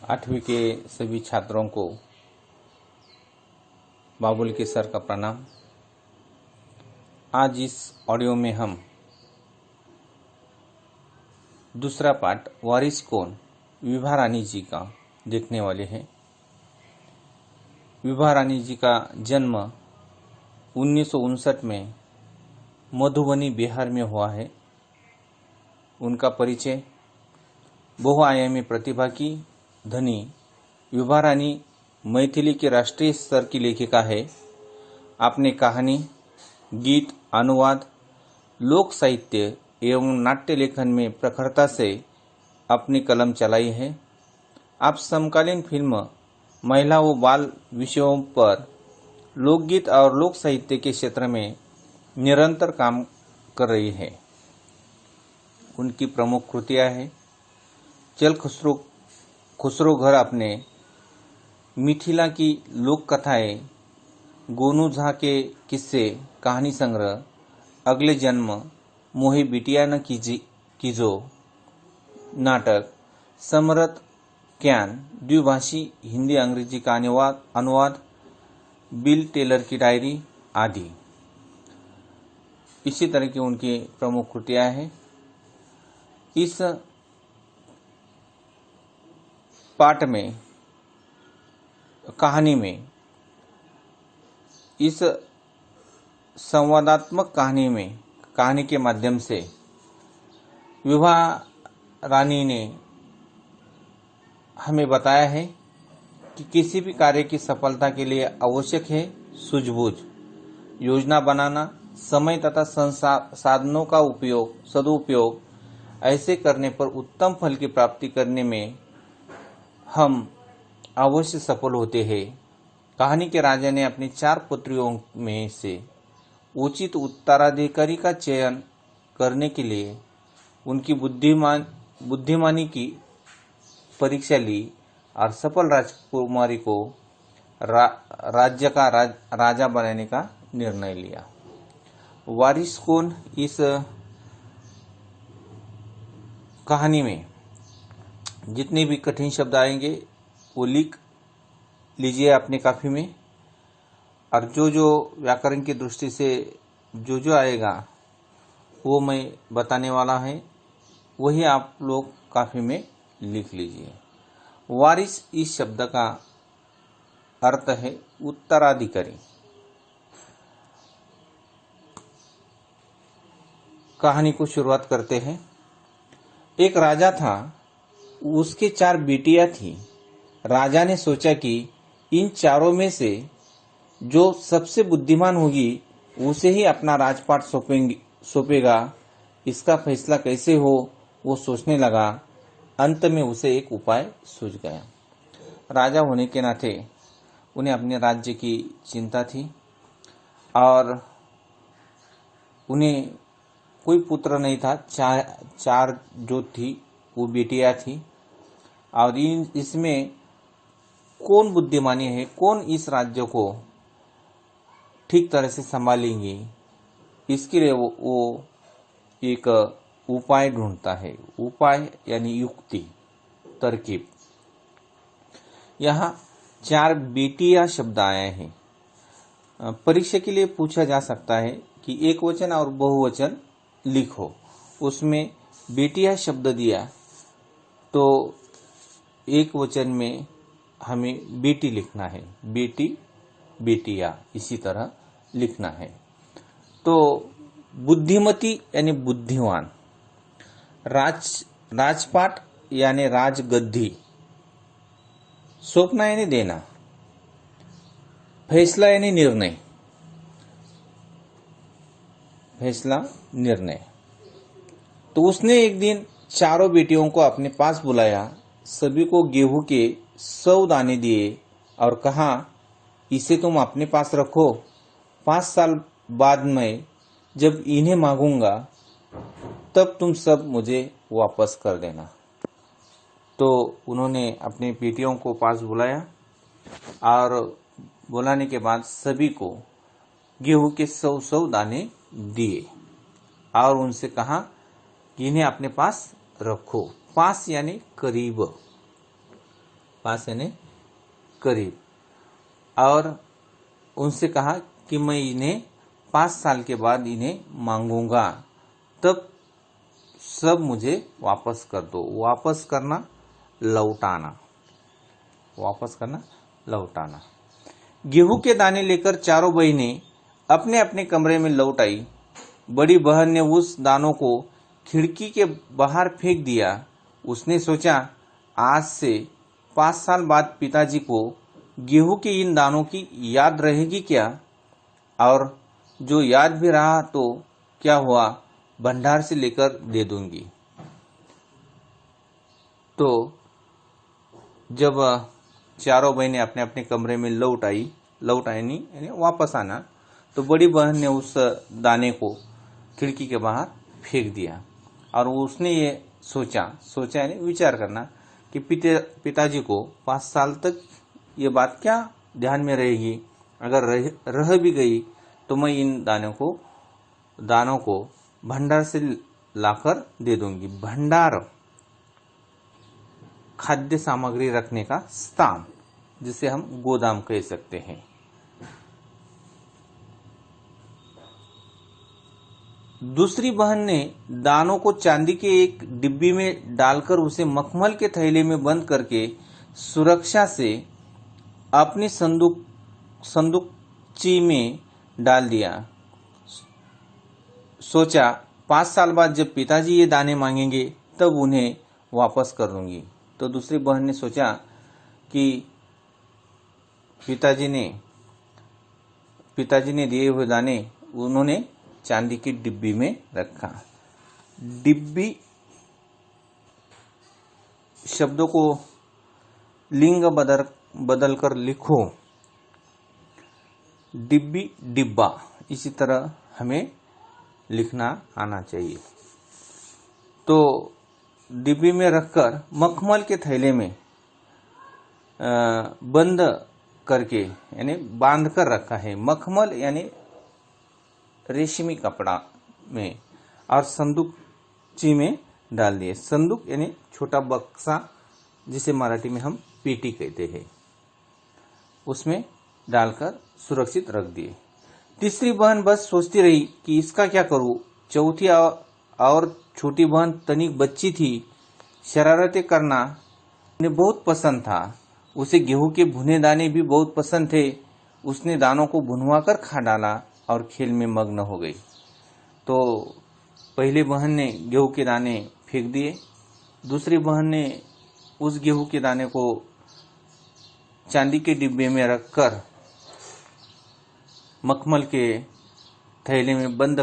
8वीं के सभी छात्रों को बाबुल के सर का प्रणाम। आज इस ऑडियो में हम दूसरा पार्ट वारिस कौन विभा रानी जी का देखने वाले हैं। विभा रानी जी का जन्म 1959 में मधुबनी बिहार में हुआ है। उनका परिचय बहुआयामी प्रतिभा की धनी विभा रानी मैथिली के राष्ट्रीय स्तर की लेखिका है। आपने कहानी, गीत, अनुवाद, लोक साहित्य एवं नाट्य लेखन में प्रखरता से अपनी कलम चलाई है। आप समकालीन फिल्म, महिला व बाल विषयों पर लोकगीत और लोक साहित्य के क्षेत्र में निरंतर काम कर रही है। उनकी प्रमुख कृतियां हैं चल खुसरो घर अपने, मिथिला की लोक कथाएं, गोनू झा के किस्से कहानी संग्रह, अगले जन्म, मोहे बिटिया न कीजो नाटक, समरथ कैन द्विभाषी हिंदी अंग्रेजी का अनुवाद, बिल टेलर की डायरी आदि। इसी तरह की उनकी प्रमुख कृतियां हैं। इस पाठ में, कहानी में, इस संवादात्मक कहानी के माध्यम से विभा रानी ने हमें बताया है कि किसी भी कार्य की सफलता के लिए आवश्यक है सूझबूझ, योजना बनाना, समय तथा संसाधनों का सदुपयोग। ऐसे करने पर उत्तम फल की प्राप्ति करने में हम अवश्य सफल होते हैं। कहानी के राजा ने अपनी 4 पुत्रियों में से उचित उत्तराधिकारी का चयन करने के लिए उनकी बुद्धिमानी की परीक्षा ली और सफल राजकुमारी को राज्य का राजा बनाने का निर्णय लिया। वारिस कौन इस कहानी में जितने भी कठिन शब्द आएंगे वो लिख लीजिए अपने काफी में, और जो व्याकरण की दृष्टि से जो आएगा वो मैं बताने वाला है, वही आप लोग काफी में लिख लीजिए। वारिस इस शब्द का अर्थ है उत्तराधिकारी। कहानी को शुरुआत करते हैं। एक राजा था, उसके 4 बेटियां थी। राजा ने सोचा कि इन चारों में से जो सबसे बुद्धिमान होगी उसे ही अपना राजपाट सौंपेगा। इसका फैसला कैसे हो वो सोचने लगा। अंत में उसे एक उपाय सूझ गया। राजा होने के नाते उन्हें अपने राज्य की चिंता थी और उन्हें कोई पुत्र नहीं था। 4 जो थी वो बेटियां थी, और इसमें कौन बुद्धिमानी है, कौन इस राज्य को ठीक तरह से संभालेंगी, इसके लिए वो एक उपाय ढूंढता है। उपाय यानी युक्ति, तरकीब। यहाँ 4 बेटियां शब्द आए हैं। परीक्षा के लिए पूछा जा सकता है कि एक वचन और बहुवचन लिखो। उसमें बेटियां शब्द दिया तो एक वचन में हमें बेटी लिखना है, बेटी, बेटियां, इसी तरह लिखना है। तो बुद्धिमती यानी बुद्धिमान, राजपाट यानी राजगद्दी, सौंपना यानी देना, फैसला यानी निर्णय, निर्णय। तो उसने एक दिन चारों बेटियों को अपने पास बुलाया, सभी को गेहूं के 100 दाने दिए और कहा, इसे तुम अपने पास रखो। 5 साल बाद मैं जब इन्हें मांगूंगा तब तुम सब मुझे वापस कर देना। तो उन्होंने अपनी बेटियों को पास बुलाया और बुलाने के बाद सभी को गेहूं के 100 दाने दिए और उनसे कहा कि इन्हें अपने पास रखो। पास यानी करीब। पास यानी करीब, और उनसे कहा कि मैं इन्हें 5 साल के बाद इन्हें मांगूंगा, तब सब मुझे वापस कर दो। वापस करना, लौटाना, वापस करना, लौटाना। गेहूं के दाने लेकर चारों बहनें अपने अपने कमरे में लौट आई। बड़ी बहन ने उस दानों को खिड़की के बाहर फेंक दिया। उसने सोचा, आज से 5 साल बाद पिताजी को गेहूं के इन दानों की याद रहेगी क्या? और जो याद भी रहा तो क्या हुआ, भंडार से लेकर दे दूंगी। तो जब चारों बहनें अपने अपने कमरे में लौट आए नहीं यानी वापस आना, तो बड़ी बहन ने उस दाने को खिड़की के बाहर फेंक दिया और उसने ये सोचा यानी विचार करना कि पिताजी को 5 साल तक ये बात क्या ध्यान में रहेगी। अगर रह भी गई तो मैं इन दानों को भंडार से लाकर दे दूंगी। भंडार, खाद्य सामग्री रखने का स्थान, जिसे हम गोदाम कह सकते हैं। दूसरी बहन ने दानों को चांदी के एक डिब्बी में डालकर उसे मखमल के थैले में बंद करके सुरक्षा से अपनी संदूकची में डाल दिया। सोचा, 5 साल बाद जब पिताजी ये दाने मांगेंगे तब उन्हें वापस कर दूंगी। तो दूसरी बहन ने सोचा कि पिताजी ने दिए हुए दाने उन्होंने चांदी की डिब्बी में रखा। डिब्बी शब्दों को लिंग बदलकर लिखो, डिब्बी, डिब्बा, इसी तरह हमें लिखना आना चाहिए। तो डिब्बी में रखकर मखमल के थैले में बंद करके यानी बांध कर रखा है। मखमल यानी रेशमी कपड़ा में, और संदूकची में डाल दिए। संदूक यानी छोटा बक्सा, जिसे मराठी में हम पेटी कहते हैं, उसमें डालकर सुरक्षित रख दिए। तीसरी बहन बस सोचती रही कि इसका क्या करूं। चौथी और छोटी बहन तनिक बच्ची थी। शरारतें करना उन्हें बहुत पसंद था। उसे गेहूं के भुने दाने भी बहुत पसंद थे। उसने दानों को भुनवा कर खा डाला और खेल में मग्न हो गई। तो पहली बहन ने गेहूं के दाने फेंक दिए। दूसरी बहन ने उस गेहूं के दाने को चांदी के डिब्बे में रखकर मखमल के थैले में बंद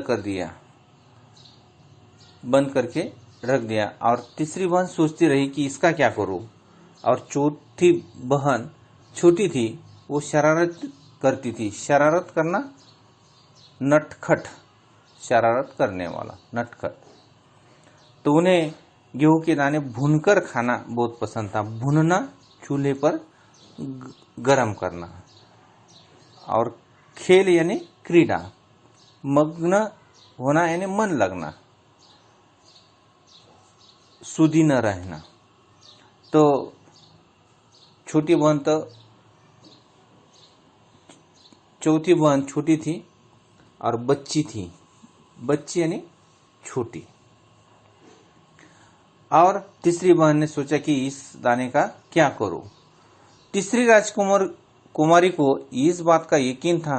करके रख दिया। और तीसरी बहन सोचती रही कि इसका क्या करूं। और चौथी बहन छोटी थी, वो शरारत करती थी। शरारत करना, नटखट, शरारत करने वाला, नटखट। तो उन्हें गेहूं के दाने भूनकर खाना बहुत पसंद था। भूनना, चूल्हे पर गरम करना। और खेल यानी क्रीड़ा, मग्न होना यानी मन लगना, सुधी न रहना। तो चौथी बहन छोटी थी और बच्ची थी। बच्ची यानी छोटी। और तीसरी बहन ने सोचा कि इस दाने का क्या करूं। तीसरी कुमारी को इस बात का यकीन था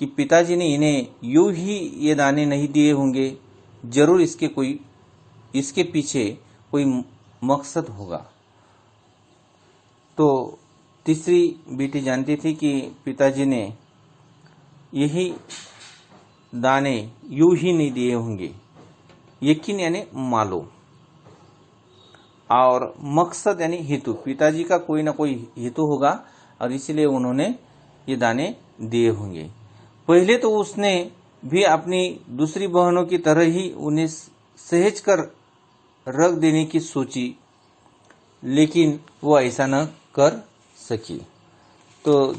कि पिताजी ने इन्हें यूं ही ये दाने नहीं दिए होंगे। जरूर इसके पीछे कोई मकसद होगा। तो तीसरी बेटी जानती थी कि पिताजी ने यही दाने यूं ही नहीं दिए होंगे। यकीन यानी मालूम, और मकसद यानी हेतु। पिताजी का कोई ना कोई हेतु होगा और इसलिए उन्होंने ये दाने दिए होंगे। पहले तो उसने भी अपनी दूसरी बहनों की तरह ही उन्हें सहेज कर रख देने की सोची, लेकिन वो ऐसा न कर सकी। तो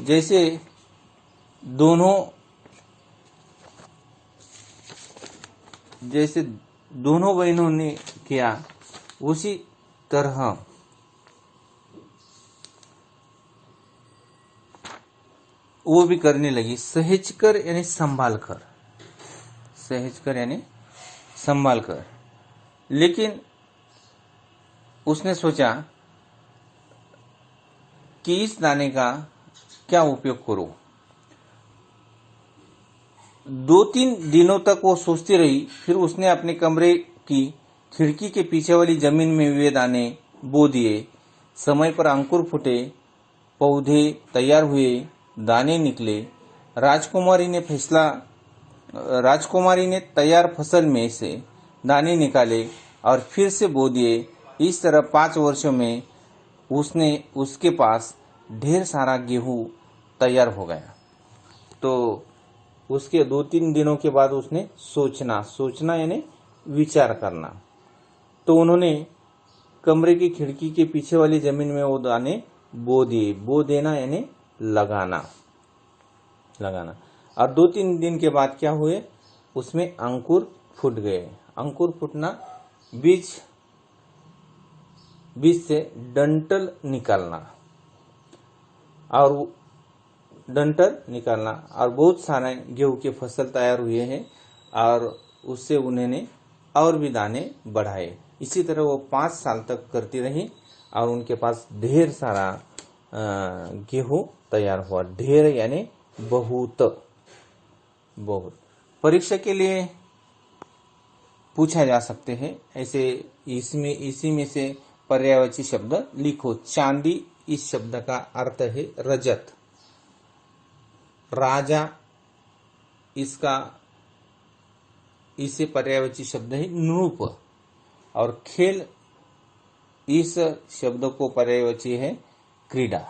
जैसे दोनों बहनों ने किया, उसी तरह वो भी करने लगी, सहेज कर यानी संभाल कर, सहेज कर यानी संभाल कर। लेकिन उसने सोचा कि इस दाने का क्या उपयोग करूं। 2-3 दिनों तक वो सोचती रही। फिर उसने अपने कमरे की खिड़की के पीछे वाली जमीन में वे दाने बो दिए। समय पर अंकुर फूटे, पौधे तैयार हुए, दाने निकले। राजकुमारी ने तैयार फसल में से दाने निकाले और फिर से बो दिए। इस तरह 5 वर्षों में उसके पास ढेर सारा गेहूं तैयार हो गया। तो उसके 2-3 दिनों के बाद उसने सोचना यानी विचार करना। तो उन्होंने कमरे की खिड़की के पीछे वाली जमीन में वो दाने बो दिए। बो देना यानी लगाना। और 2-3 दिन के बाद क्या हुए, उसमें अंकुर फूट गए। अंकुर फूटना, बीज से डंठल निकालना और बहुत सारे गेहूं के फसल तैयार हुए हैं और उससे उन्होंने और भी दाने बढ़ाए। इसी तरह वो 5 साल तक करती रही और उनके पास ढेर सारा गेहूं तैयार हुआ। ढेर यानी बहुत। परीक्षा के लिए पूछा जा सकते हैं ऐसे। इसी में से पर्यायवाची शब्द लिखो। चांदी, इस शब्द का अर्थ है रजत। राजा, इसे पर्यायवाची शब्द है नृप। और खेल, इस शब्द को पर्यायवाची है क्रीड़ा।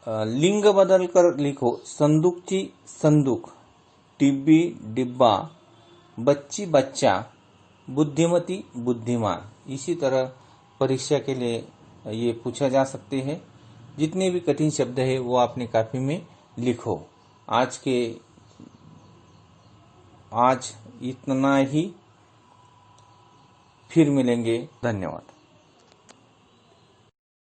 लिंग बदल कर लिखो। संदूकची संदूक, डिब्बी डिब्बा, बच्ची बच्चा, बुद्धिमती बुद्धिमान। इसी तरह परीक्षा के लिए ये पूछा जा सकते हैं। जितने भी कठिन शब्द है वो अपनी कॉपी में लिखो। आज इतना ही। फिर मिलेंगे। धन्यवाद।